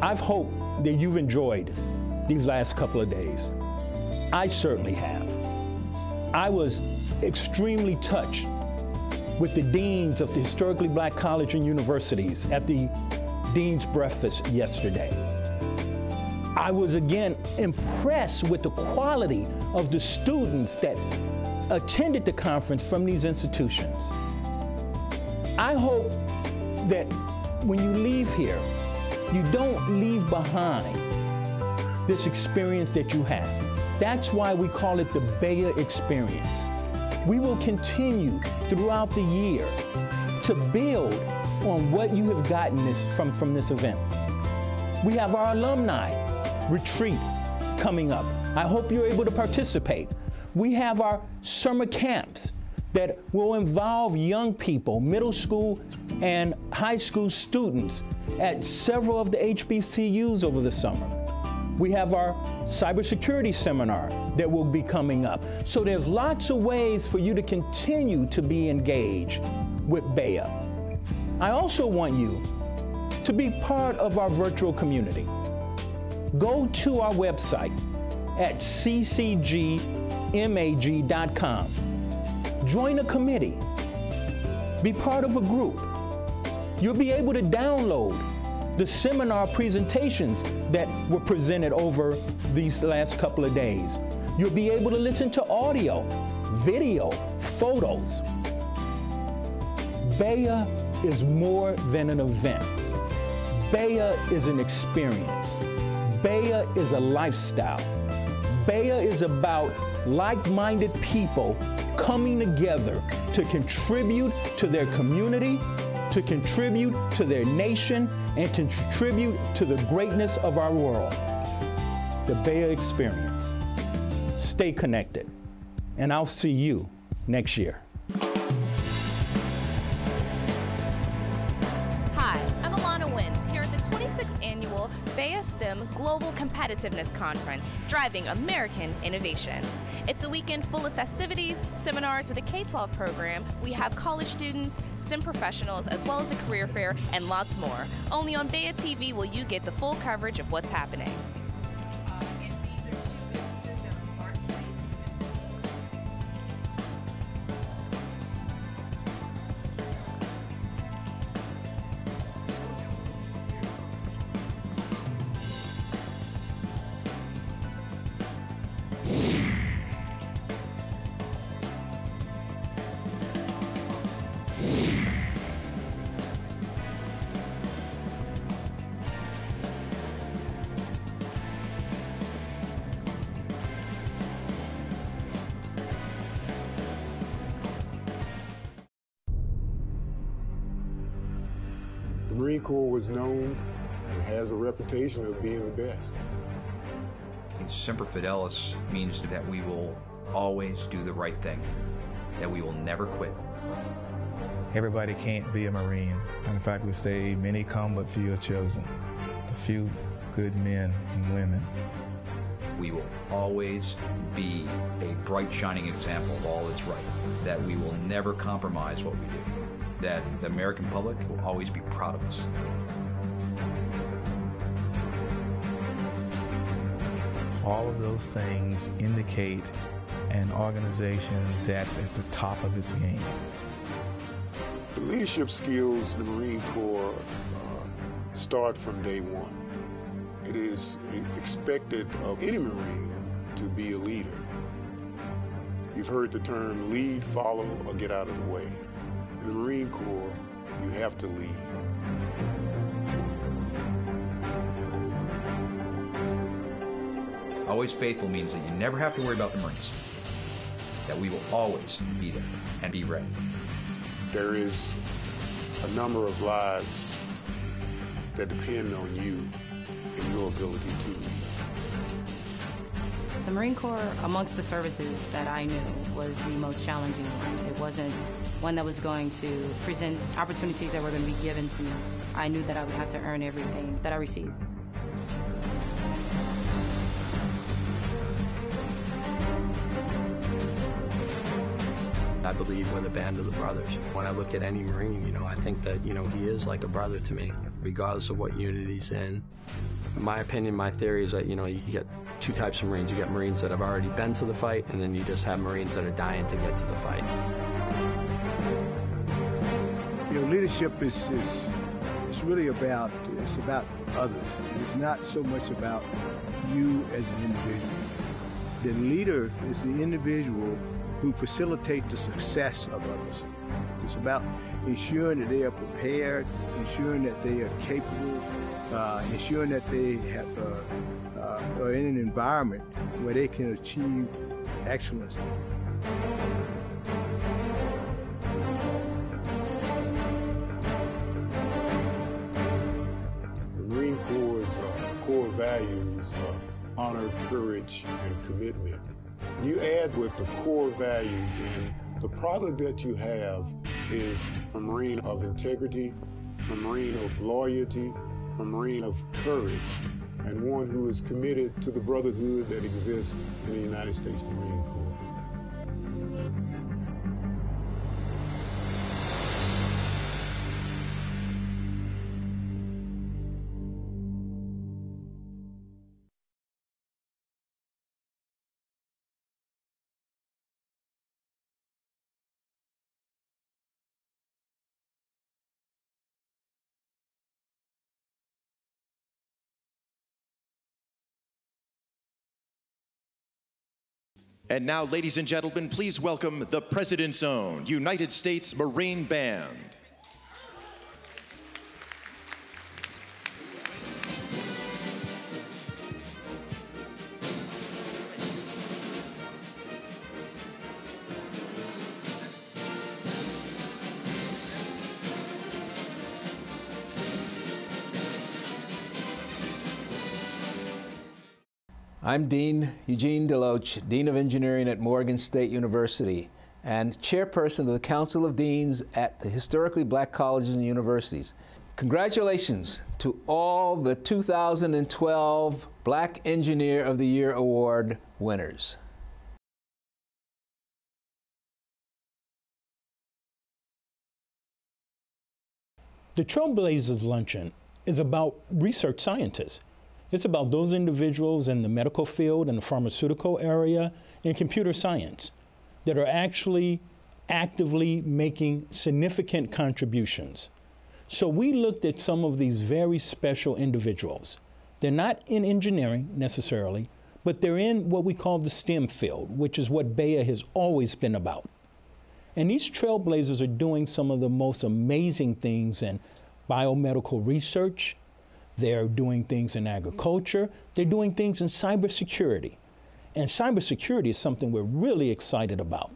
I've hoped that you've enjoyed these last couple of days. I certainly have. I was extremely touched with the deans of the historically black colleges and universities at the Dean's Breakfast yesterday. I was again impressed with the quality of the students that attended the conference from these institutions. I hope that when you leave here, you don't leave behind this experience that you have. That's why we call it the BEYA experience. We will continue throughout the year to build on what you have gotten from this event. We have our alumni retreat coming up. I hope you're able to participate. We have our summer camps that will involve young people, middle school and high school students at several of the HBCUs over the summer. We have our cybersecurity seminar that will be coming up. So there's lots of ways for you to continue to be engaged with BEYA. I also want you to be part of our virtual community. Go to our website at ccgmag.com. Join a committee. Be part of a group. You'll be able to download the seminar presentations that were presented over these last couple of days. You'll be able to listen to audio, video, photos. BEYA is more than an event. BEYA is an experience. BEYA is a lifestyle. BEYA is about like-minded people coming together to contribute to their community, to contribute to their nation, and contribute to the greatness of our world. The BEYA experience. Stay connected, and I'll see you next year. BEYA STEM Global Competitiveness Conference, driving American innovation. It's a weekend full of festivities, seminars with a K-12 program. We have college students, STEM professionals, as well as a career fair, and lots more. Only on BEYA TV will you get the full coverage of what's happening. The Marine Corps was known and has a reputation of being the best. Semper Fidelis means that we will always do the right thing, that we will never quit. Everybody can't be a Marine. In fact, we say many come but few are chosen. The few good men and women. We will always be a bright, shining example of all that's right, that we will never compromise what we do, that the American public will always be proud of us. All of those things indicate an organization that's at the top of its game. The leadership skills in the Marine Corps start from day one. It is expected of any Marine to be a leader. You've heard the term lead, follow, or get out of the way. In the Marine Corps, you have to lead. Always faithful means that you never have to worry about the Marines, that we will always be there and be ready. There is a number of lives that depend on you and your ability to lead. The Marine Corps, amongst the services that I knew, was the most challenging one. It wasn't one that was going to present opportunities that were going to be given to me. I knew that I would have to earn everything that I received. I believe we're the band of the brothers. When I look at any Marine, you know, I think that, you know, he is like a brother to me, regardless of what unit he's in. In my opinion, my theory is that, you know, you get two types of Marines. You get Marines that have already been to the fight, and then you just have Marines that are dying to get to the fight. You know, leadership is really about others. It's not so much about you as an individual. The leader is the individual who facilitates the success of others. It's about ensuring that they are prepared, ensuring that they are capable, ensuring that they are in an environment where they can achieve excellence. The Marine Corps' core values are honor, courage, and commitment. You add with the core values, and the product that you have is a Marine of integrity, a Marine of loyalty, a Marine of courage, and one who is committed to the brotherhood that exists in the United States Marine Corps. And now, ladies and gentlemen, please welcome the President's Own United States Marine Band. I'm Dean Eugene Deloach, Dean of Engineering at Morgan State University and Chairperson of the Council of Deans at the Historically Black Colleges and Universities. Congratulations to all the 2012 Black Engineer of the Year Award winners. The Trailblazers Luncheon is about research scientists. It's about those individuals in the medical field and the pharmaceutical area and computer science that are actually actively making significant contributions. So we looked at some of these very special individuals. They're not in engineering necessarily, but they're in what we call the STEM field, which is what BEYA has always been about. And these trailblazers are doing some of the most amazing things in biomedical research. They're doing things in agriculture. They're doing things in cybersecurity. And cybersecurity is something we're really excited about.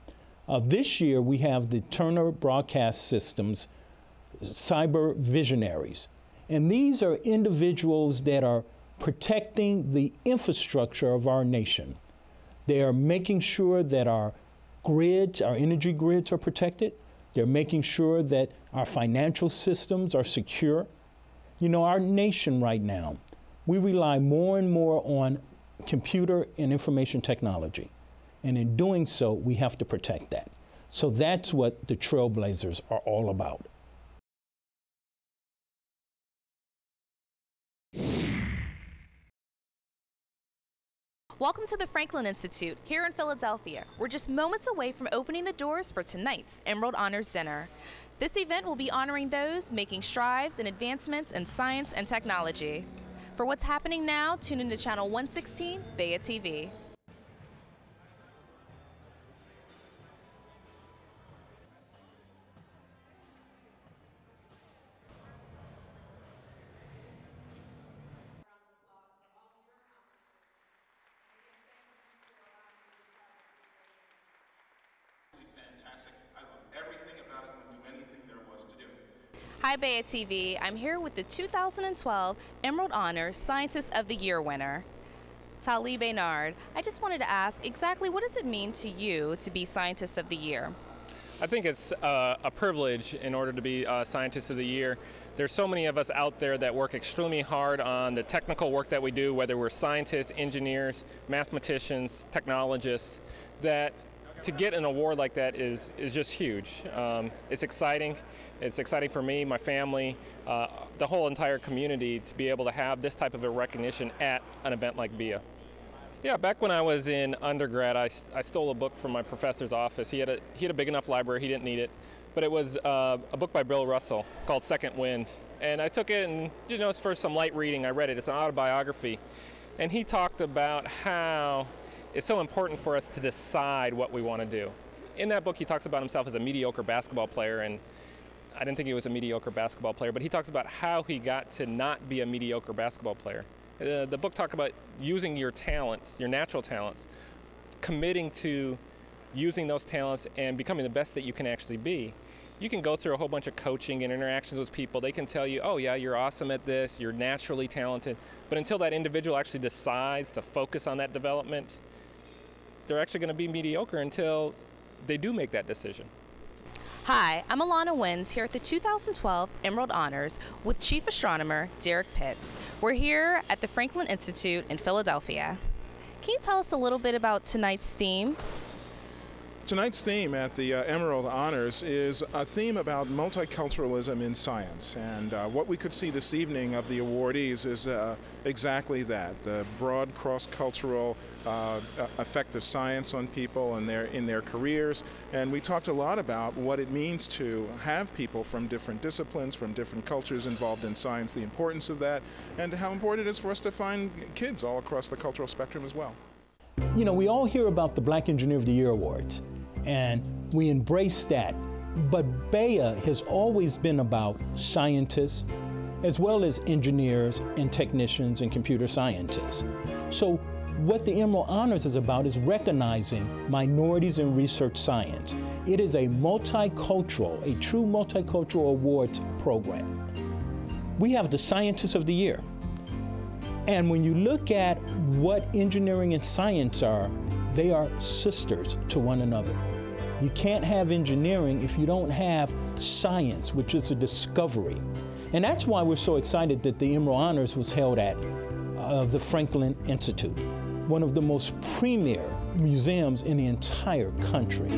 This year, we have the Turner Broadcast Systems Cyber Visionaries. And these are individuals that are protecting the infrastructure of our nation. They are making sure that our grids, our energy grids are protected. They're making sure that our financial systems are secure. You know, our nation right now, we rely more and more on computer and information technology. And in doing so, we have to protect that. So that's what the Trailblazers are all about. Welcome to the Franklin Institute here in Philadelphia. We're just moments away from opening the doors for tonight's Emerald Honors Dinner. This event will be honoring those making strides and advancements in science and technology. For what's happening now, tune into Channel 116, BEYA TV. Hi BEYA TV, I'm here with the 2012 Emerald Honors Scientist of the Year winner, Tali Baynard. I just wanted to ask exactly what does it mean to you to be Scientist of the Year? I think it's a privilege in order to be Scientist of the Year. There's so many of us out there that work extremely hard on the technical work that we do, whether we're scientists, engineers, mathematicians, technologists, that to get an award like that is just huge. It's exciting. It's exciting for me, my family, the whole entire community to be able to have this type of a recognition at an event like BEYA. Yeah, back when I was in undergrad, I stole a book from my professor's office. He had a big enough library, he didn't need it, but it was a book by Bill Russell called Second Wind. And I took it and, you know, it's for some light reading. I read it. It's an autobiography. And he talked about how it's so important for us to decide what we want to do. In that book, he talks about himself as a mediocre basketball player, and I didn't think he was a mediocre basketball player, but he talks about how he got to not be a mediocre basketball player. The book talked about using your talents, your natural talents, committing to using those talents and becoming the best that you can actually be. You can go through a whole bunch of coaching and interactions with people. They can tell you, oh yeah, you're awesome at this, you're naturally talented. But until that individual actually decides to focus on that development, they're actually going to be mediocre until they do make that decision. Hi, I'm Alana Wins here at the 2012 Emerald Honors with Chief Astronomer Derek Pitts. We're here at the Franklin Institute in Philadelphia. Can you tell us a little bit about tonight's theme? Tonight's theme at the Emerald Honors is a theme about multiculturalism in science, and what we could see this evening of the awardees is exactly that, the broad cross-cultural effect of science on people and in their careers. And we talked a lot about what it means to have people from different disciplines, from different cultures involved in science, the importance of that, and how important it is for us to find kids all across the cultural spectrum as well. You know, we all hear about the Black Engineer of the Year awards, and we embrace that. But BEYA has always been about scientists, as well as engineers and technicians and computer scientists. So what the Emerald Honors is about is recognizing minorities in research science. It is a multicultural, a true multicultural awards program. We have the Scientists of the Year. And when you look at what engineering and science are, they are sisters to one another. You can't have engineering if you don't have science, which is a discovery. And that's why we're so excited that the Emerald Honors was held at the Franklin Institute, one of the most premier museums in the entire country.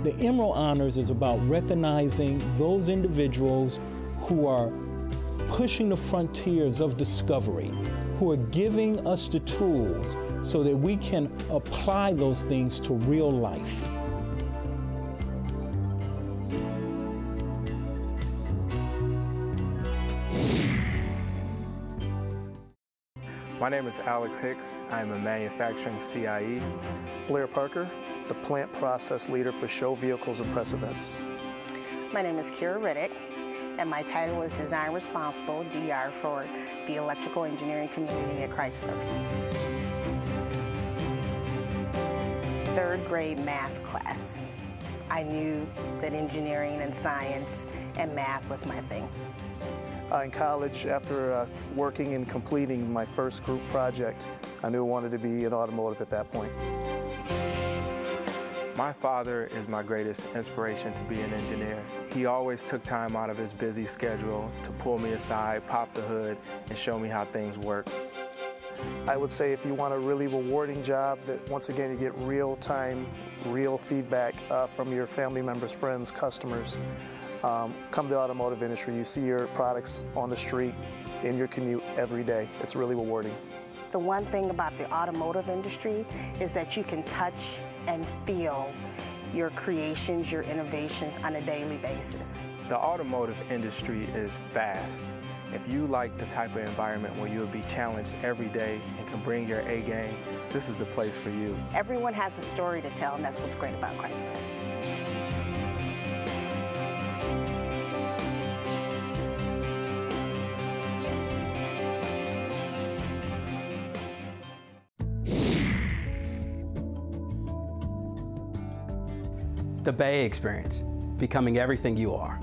The Emerald Honors is about recognizing those individuals who are pushing the frontiers of discovery, who are giving us the tools so that we can apply those things to real life. My name is Alex Hicks. I'm a manufacturing CIE. Blair Parker, the plant process leader for show vehicles and press events. My name is Kira Riddick, and my title is Design Responsible, DR, for the electrical engineering community at Chrysler. Third grade math class. I knew that engineering and science and math was my thing. In college, after working and completing my first group project, I knew I wanted to be in automotive at that point. My father is my greatest inspiration to be an engineer. He always took time out of his busy schedule to pull me aside, pop the hood, and show me how things work. I would say if you want a really rewarding job that, once again, you get real time, real feedback from your family members, friends, customers, come to the automotive industry. You see your products on the street, in your commute every day. It's really rewarding. The one thing about the automotive industry is that you can touch and feel your creations, your innovations on a daily basis. The automotive industry is vast. If you like the type of environment where you'll be challenged every day and can bring your A game, this is the place for you. Everyone has a story to tell, and that's what's great about Chrysler. The BEYA experience, becoming everything you are.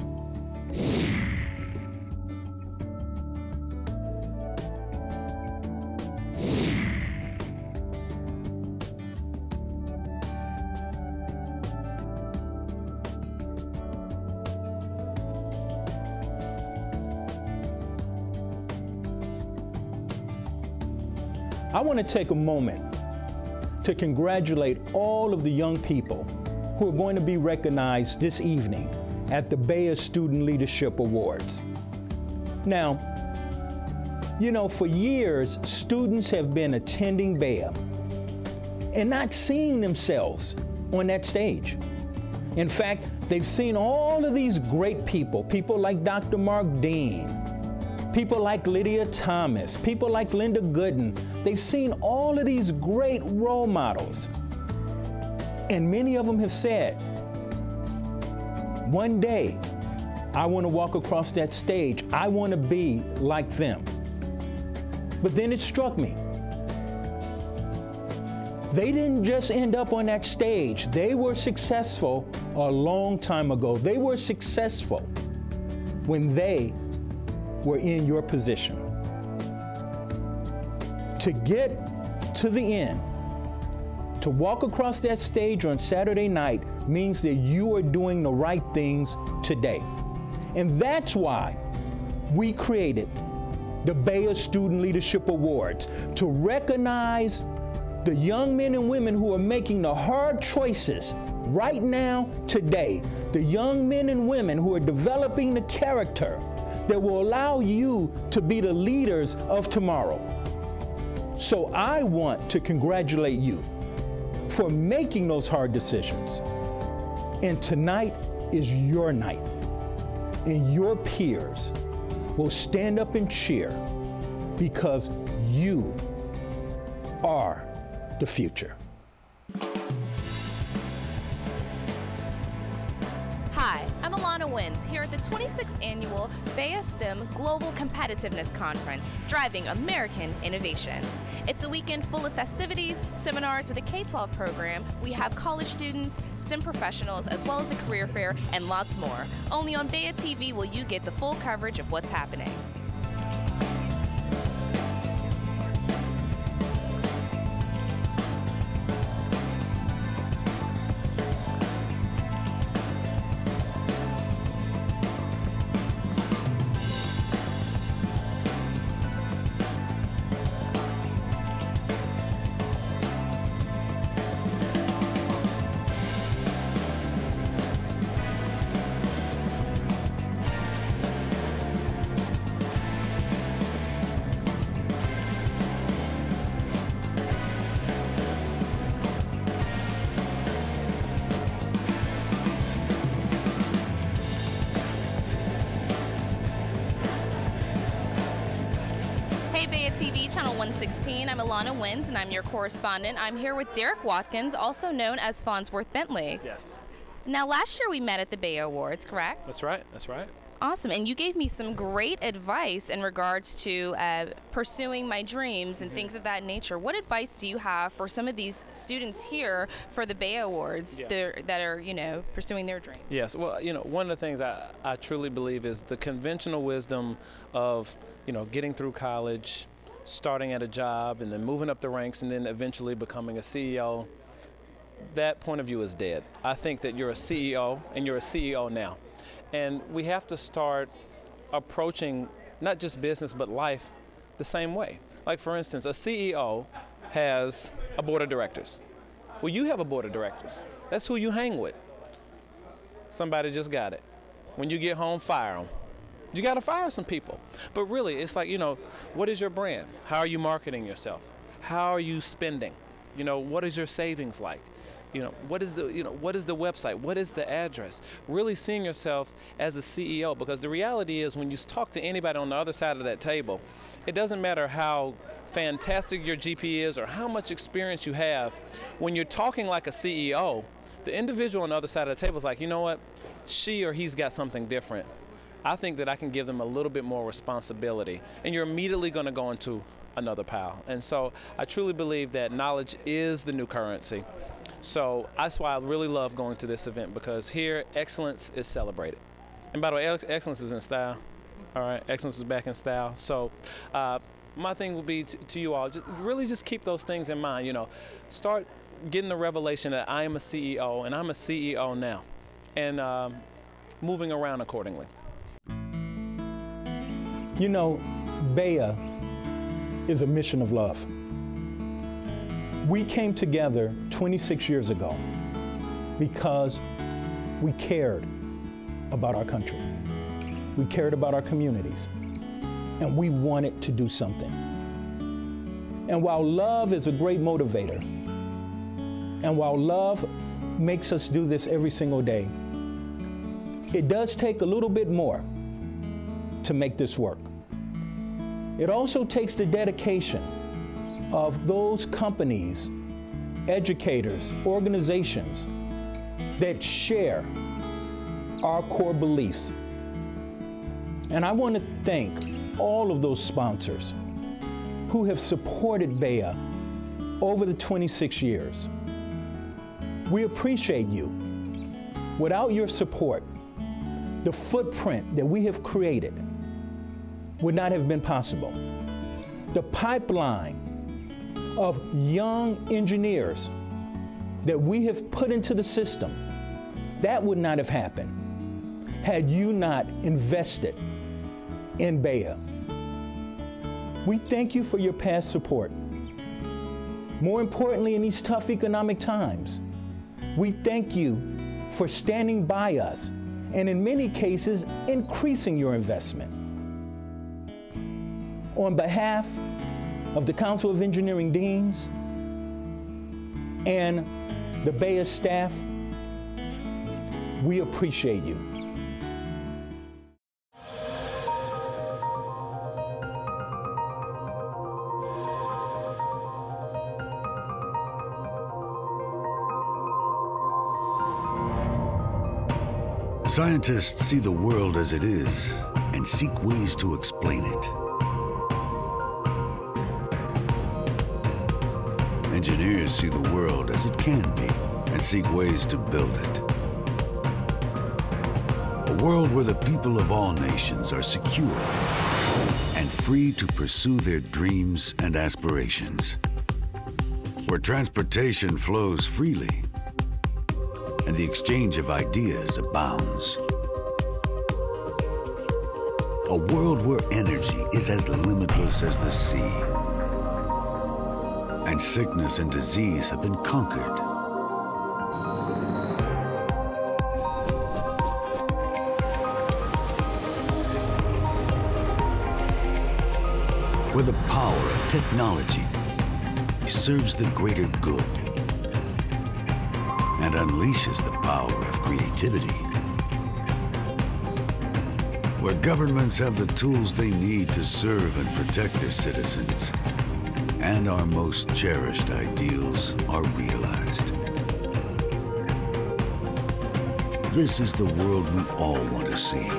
I want to take a moment to congratulate all of the young people who are going to be recognized this evening at the BEYA Student Leadership Awards. Now, you know, for years, students have been attending BEYA and not seeing themselves on that stage. In fact, they've seen all of these great people, people like Dr. Mark Dean, people like Lydia Thomas, people like Linda Gooden. They've seen all of these great role models. And many of them have said, one day, I want to walk across that stage. I want to be like them. But then it struck me. They didn't just end up on that stage. They were successful a long time ago. They were successful when they were in your position. To get to the end, to walk across that stage on Saturday night means that you are doing the right things today. And that's why we created the BEYA Student Leadership Awards, to recognize the young men and women who are making the hard choices right now, today. The young men and women who are developing the character that will allow you to be the leaders of tomorrow. So I want to congratulate you for making those hard decisions. And tonight is your night. And your peers will stand up and cheer because you are the future. Hi, I'm Alana Wins here at the 26th Annual BEYA STEM Global Competitiveness Conference, driving American innovation. It's a weekend full of festivities, seminars with a K-12 program. We have college students, STEM professionals, as well as a career fair, and lots more. Only on BEYA TV will you get the full coverage of what's happening. BEYA TV, Channel 116. I'm Alana Wins, and I'm your correspondent. I'm here with Derek Watkins, also known as Farnsworth Bentley. Yes. Now, last year we met at the BEYA Awards, correct? That's right, that's right. Awesome, and you gave me some great advice in regards to pursuing my dreams and things of that nature. What advice do you have for some of these students here for the BEYA Awards that are, you know, pursuing their dreams? Yes, well, you know, one of the things I truly believe is the conventional wisdom of, you know, getting through college, starting at a job, and then moving up the ranks, and then eventually becoming a CEO. That point of view is dead. I think that you're a CEO, and you're a CEO now. And we have to start approaching not just business but life the same way. Like, for instance, a CEO has a board of directors. Well, you have a board of directors. That's who you hang with. Somebody just got it. When you get home, fire them. You got to fire some people. But really, it's like, you know, what is your brand? How are you marketing yourself? How are you spending? You know, what is your savings like? You know, what is the website? What is the address? Really seeing yourself as a CEO, because the reality is when you talk to anybody on the other side of that table, it doesn't matter how fantastic your GP is or how much experience you have. When you're talking like a CEO, the individual on the other side of the table is like, you know what? She or he's got something different. I think that I can give them a little bit more responsibility, and you're immediately going to go into another pile. And so I truly believe that knowledge is the new currency. So that's why I really love going to this event, because here excellence is celebrated. And by the way, excellence is in style. All right, excellence is back in style. So my thing will be to you all, just keep those things in mind. You know, start getting the revelation that I am a CEO, and I'm a CEO now, and moving around accordingly. You know, BEYA is a mission of love. We came together 26 years ago because we cared about our country. We cared about our communities, and we wanted to do something. And while love is a great motivator, and while love makes us do this every single day, it does take a little bit more to make this work. It also takes the dedication of those companies, educators, organizations that share our core beliefs. And I want to thank all of those sponsors who have supported BEYA over the 26 years. We appreciate you. Without your support, the footprint that we have created would not have been possible. The pipeline of young engineers that we have put into the system, that would not have happened had you not invested in BEYA. We thank you for your past support. More importantly, in these tough economic times, we thank you for standing by us and in many cases, increasing your investment. On behalf of the Council of Engineering Deans and the BEYA staff, we appreciate you. Scientists see the world as it is and seek ways to explain it. Engineers see the world as it can be and seek ways to build it. A world where the people of all nations are secure and free to pursue their dreams and aspirations. Where transportation flows freely and the exchange of ideas abounds. A world where energy is as limitless as the sea, and sickness and disease have been conquered. Where the power of technology serves the greater good and unleashes the power of creativity. Where governments have the tools they need to serve and protect their citizens, and our most cherished ideals are realized. This is the world we all want to see.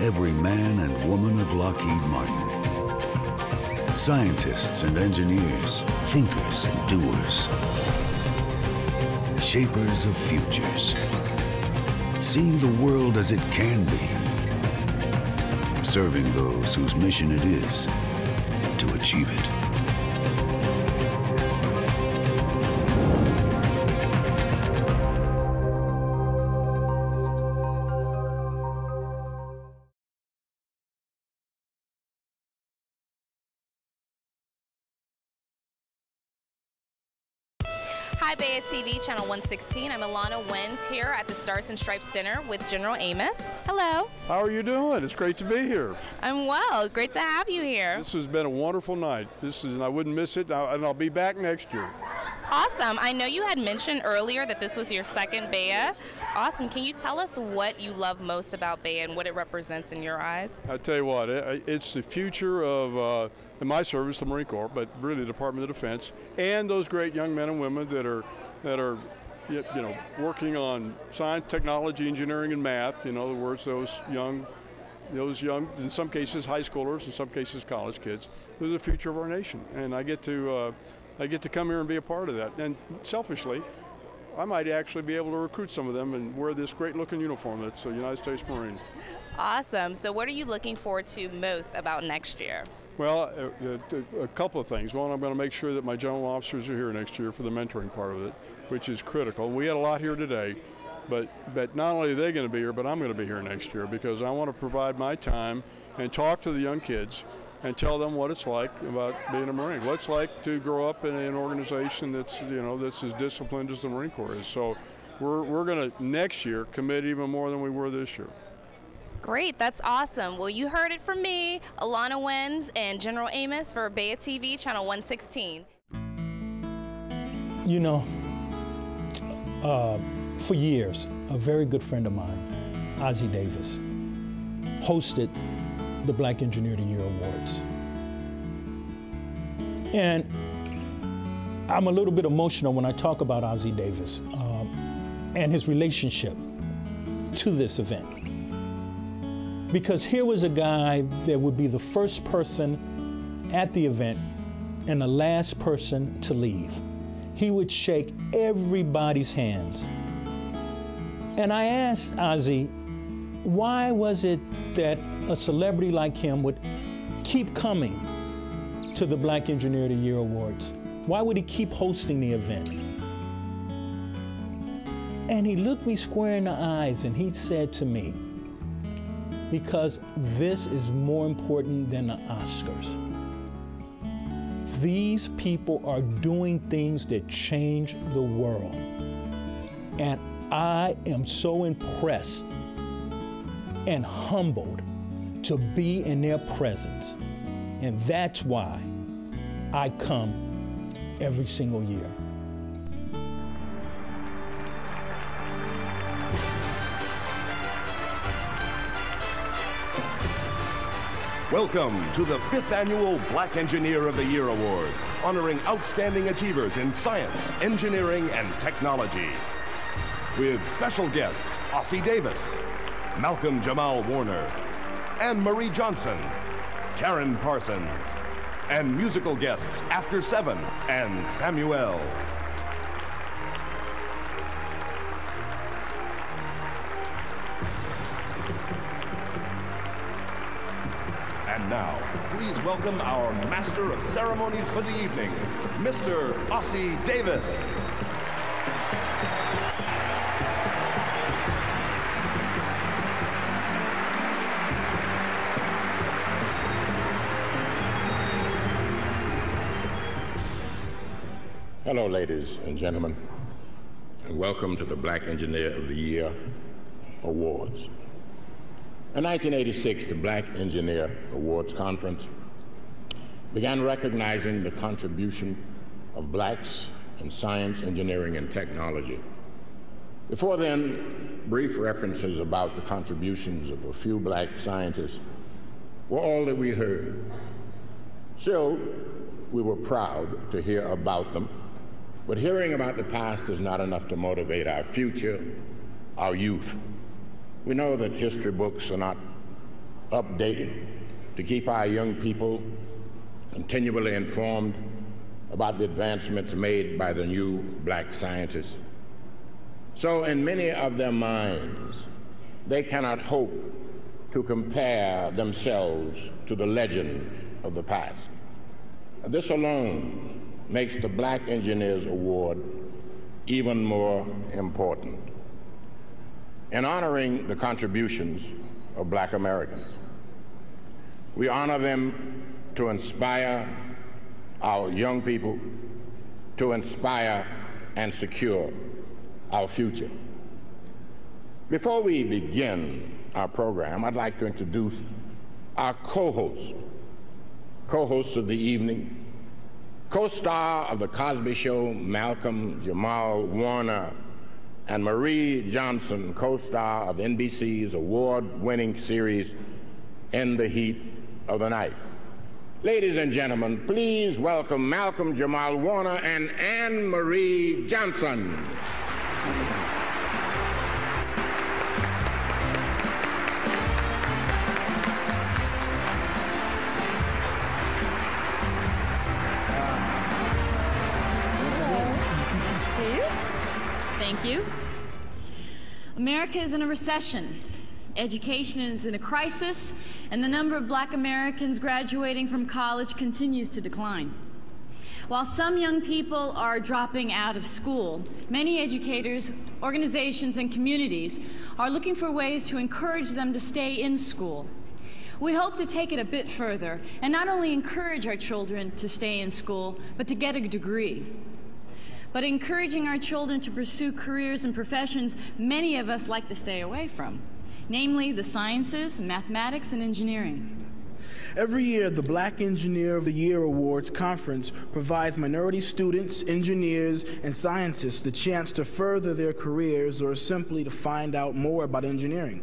every man and woman of Lockheed Martin. Scientists and engineers, thinkers and doers, shapers of futures, seeing the world as it can be, serving those whose mission it is to achieve it. Hi, BEYA TV, Channel 116. I'm Alana Wins here at the Stars and Stripes dinner with General Amos. Hello. How are you doing? It's great to be here. I'm well. Great to have you here. This has been a wonderful night. I wouldn't miss it, and I'll be back next year. Awesome. I know you had mentioned earlier that this was your second BEYA. Awesome. Can you tell us what you love most about BEYA and what it represents in your eyes? I tell you what, it's the future of, in my service, the Marine Corps, but really the Department of Defense, and those great young men and women that are working on science, technology, engineering, and math. In other words, those young, in some cases high schoolers, in some cases college kids, they're the future of our nation. And I get to come here and be a part of that. And selfishly, I might actually be able to recruit some of them and wear this great-looking uniform that's a United States Marine. Awesome. So what are you looking forward to most about next year? Well, a couple of things. One, I'm going to make sure that my general officers are here next year for the mentoring part of it, which is critical. We had a lot here today, but not only are they going to be here, but I'm going to be here next year because I want to provide my time and talk to the young kids and tell them what it's like about being a Marine. What it's like to grow up in an organization that's as disciplined as the Marine Corps is. So we're going to next year commit even more than we were this year. Great, that's awesome. Well, you heard it from me, Alana Wins and General Amos for BEYA TV, Channel 116. You know, for years, a very good friend of mine, Ozzie Davis, hosted the Black Engineer of the Year Awards. And I'm a little bit emotional when I talk about Ozzie Davis and his relationship to this event. Because here was a guy that would be the first person at the event and the last person to leave. He would shake everybody's hands. And I asked Ozzie, why was it that a celebrity like him would keep coming to the Black Engineer of the Year Awards? Why would he keep hosting the event? And he looked me square in the eyes and he said to me, because this is more important than the Oscars. These people are doing things that change the world. And I am so impressed and humbled to be in their presence. And that's why I come every single year. Welcome to the 5th Annual Black Engineer of the Year Awards, honoring outstanding achievers in science, engineering, and technology. With special guests Ozzie Davis, Malcolm Jamal Warner, Anne Marie Johnson, Karen Parsons, and musical guests After 7 and Samuel. And now, please welcome our Master of Ceremonies for the evening, Mr. Ozzie Davis. Hello, ladies and gentlemen, and welcome to the Black Engineer of the Year Awards. In 1986, the Black Engineer Awards Conference began recognizing the contribution of blacks in science, engineering, and technology. Before then, brief references about the contributions of a few black scientists were all that we heard. Still, we were proud to hear about them, but hearing about the past is not enough to motivate our future, our youth. We know that history books are not updated, to keep our young people continually informed about the advancements made by the new black scientists. So in many of their minds, they cannot hope to compare themselves to the legends of the past. This alone makes the Black Engineers Award even more important. In honoring the contributions of Black Americans, we honor them to inspire our young people, to inspire and secure our future. Before we begin our program, I'd like to introduce our co-hosts of the evening, co-star of The Cosby Show, Malcolm Jamal Warner, and Marie Johnson, co-star of NBC's award-winning series, In the Heat of the Night. Ladies and gentlemen, please welcome Malcolm Jamal Warner and Anne Marie Johnson. Thank you. America is in a recession. Education is in a crisis, and the number of Black Americans graduating from college continues to decline. While some young people are dropping out of school, many educators, organizations, and communities are looking for ways to encourage them to stay in school. We hope to take it a bit further and not only encourage our children to stay in school, but to get a degree. But encouraging our children to pursue careers and professions many of us like to stay away from, namely the sciences, mathematics, and engineering. Every year, the Black Engineer of the Year Awards Conference provides minority students, engineers, and scientists the chance to further their careers or simply to find out more about engineering.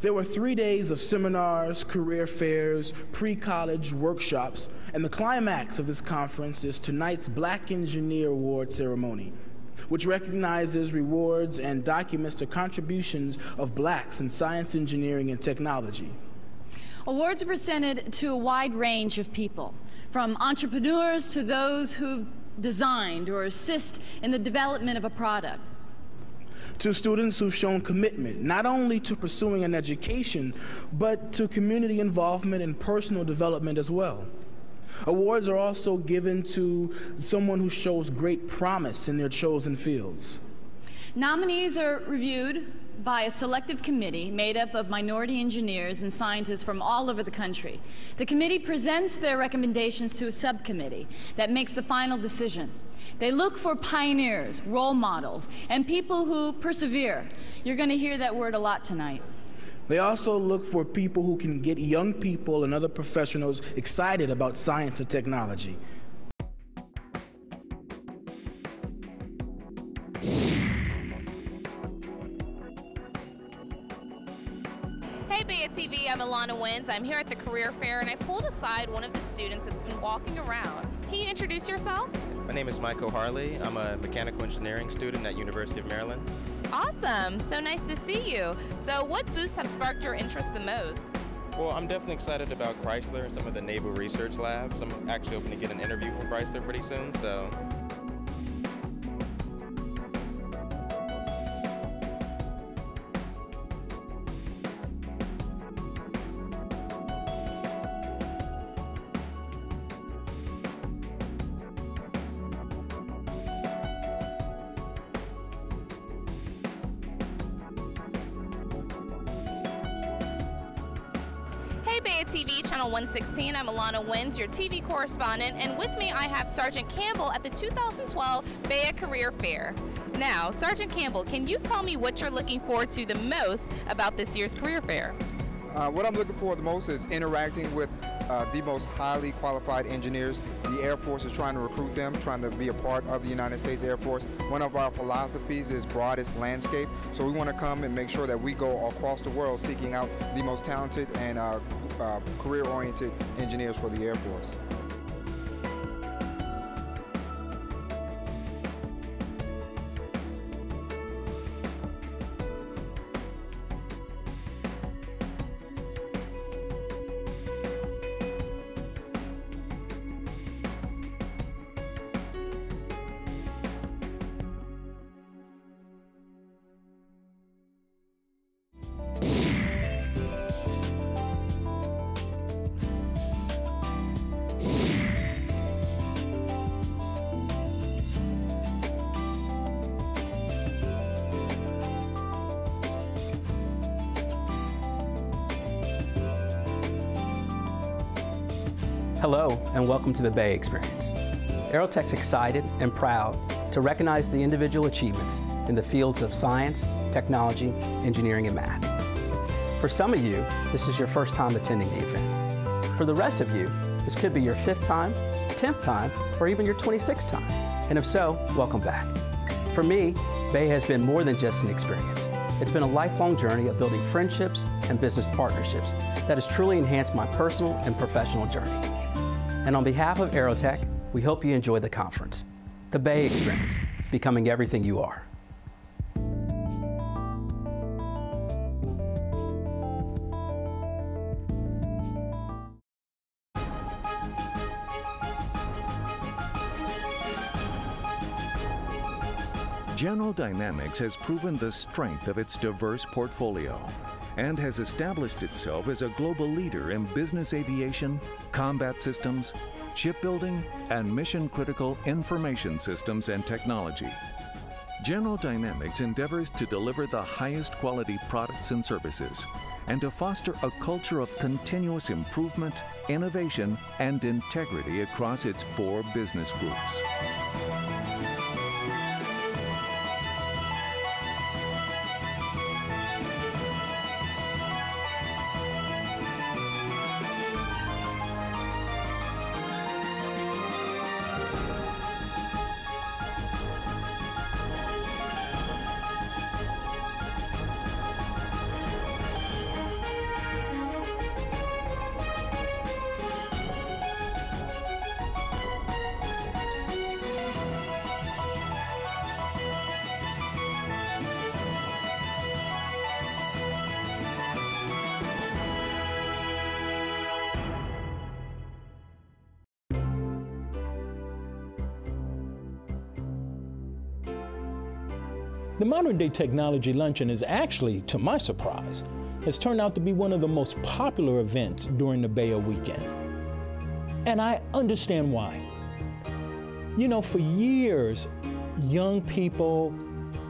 There were 3 days of seminars, career fairs, pre-college workshops, and the climax of this conference is tonight's Black Engineer Award ceremony, which recognizes, rewards, and documents the contributions of blacks in science, engineering, and technology. Awards are presented to a wide range of people, from entrepreneurs to those who've designed or assist in the development of a product. To students who've shown commitment, not only to pursuing an education, but to community involvement and personal development as well. Awards are also given to someone who shows great promise in their chosen fields. Nominees are reviewed by a selective committee made up of minority engineers and scientists from all over the country. The committee presents their recommendations to a subcommittee that makes the final decision. They look for pioneers, role models, and people who persevere. You're going to hear that word a lot tonight. They also look for people who can get young people and other professionals excited about science and technology. Hey BEYA TV, I'm Alana Wins. I'm here at the career fair and I pulled aside one of the students that's been walking around. Can you introduce yourself? My name is Michael Harley. I'm a mechanical engineering student at University of Maryland. Awesome, so nice to see you. So what booths have sparked your interest the most? Well, I'm definitely excited about Chrysler and some of the naval research labs. I'm actually hoping to get an interview from Chrysler pretty soon, so. Hey BEYA TV, Channel 116, I'm Alana Wins, your TV correspondent, and with me I have Sergeant Campbell at the 2012 BEYA Career Fair. Now, Sergeant Campbell, can you tell me what you're looking forward to the most about this year's Career Fair? What I'm looking forward to the most is interacting with the most highly qualified engineers. The Air Force is trying to recruit them, trying to be a part of the United States Air Force. One of our philosophies is broadest landscape, so we want to come and make sure that we go across the world seeking out the most talented and career-oriented engineers for the Air Force. Hello, and welcome to the BEYA Experience. Aerotech's excited and proud to recognize the individual achievements in the fields of science, technology, engineering, and math. For some of you, this is your first time attending the event. For the rest of you, this could be your 5th time, 10th time, or even your 26th time. And if so, welcome back. For me, BEYA has been more than just an experience. It's been a lifelong journey of building friendships and business partnerships that has truly enhanced my personal and professional journey. And on behalf of Aerotech, we hope you enjoy the conference. The BEYA Experience, becoming everything you are. General Dynamics has proven the strength of its diverse portfolio and has established itself as a global leader in business aviation, combat systems, shipbuilding, and mission-critical information systems and technology. General Dynamics endeavors to deliver the highest quality products and services and to foster a culture of continuous improvement, innovation, and integrity across its 4 business groups. The Modern Day Technology Luncheon is actually, to my surprise, has turned out to be one of the most popular events during the BEYA weekend. And I understand why. You know, for years, young people,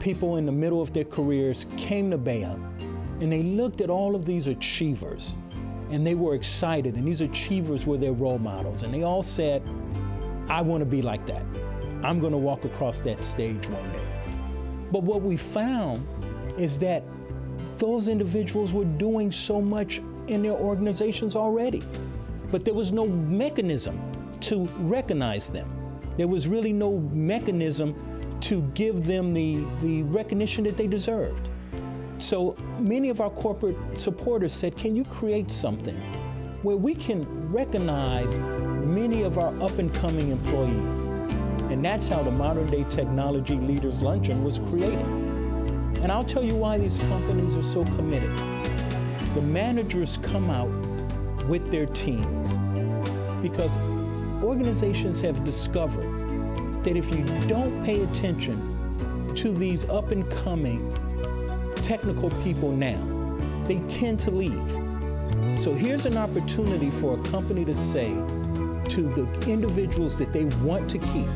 people in the middle of their careers came to BEYA and they looked at all of these achievers and they were excited, and these achievers were their role models, and they all said, I want to be like that. I'm going to walk across that stage one day. But what we found is that those individuals were doing so much in their organizations already, but there was no mechanism to recognize them. There was really no mechanism to give them the recognition that they deserved. So many of our corporate supporters said, can you create something where we can recognize many of our up-and-coming employees? And that's how the Modern Day Technology Leaders Luncheon was created. And I'll tell you why these companies are so committed. The managers come out with their teams because organizations have discovered that if you don't pay attention to these up-and-coming technical people now, they tend to leave. So here's an opportunity for a company to say to the individuals that they want to keep,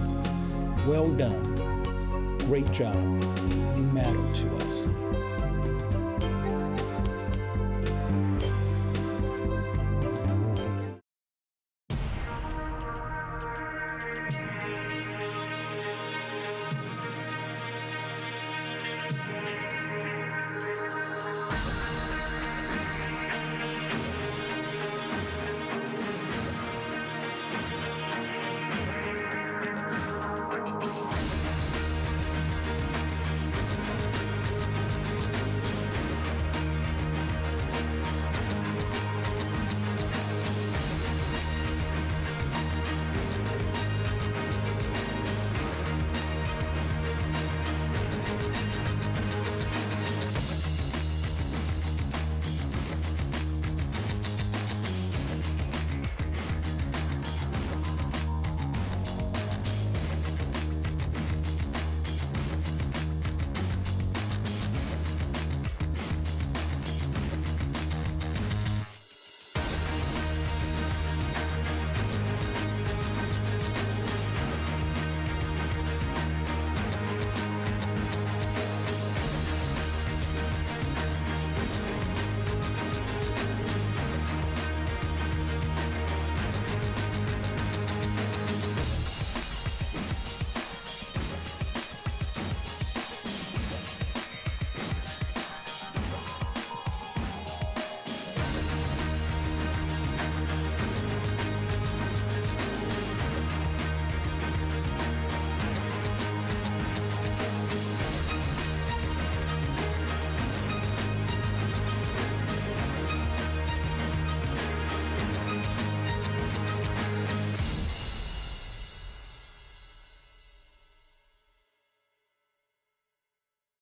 well done, great job, you matter to us.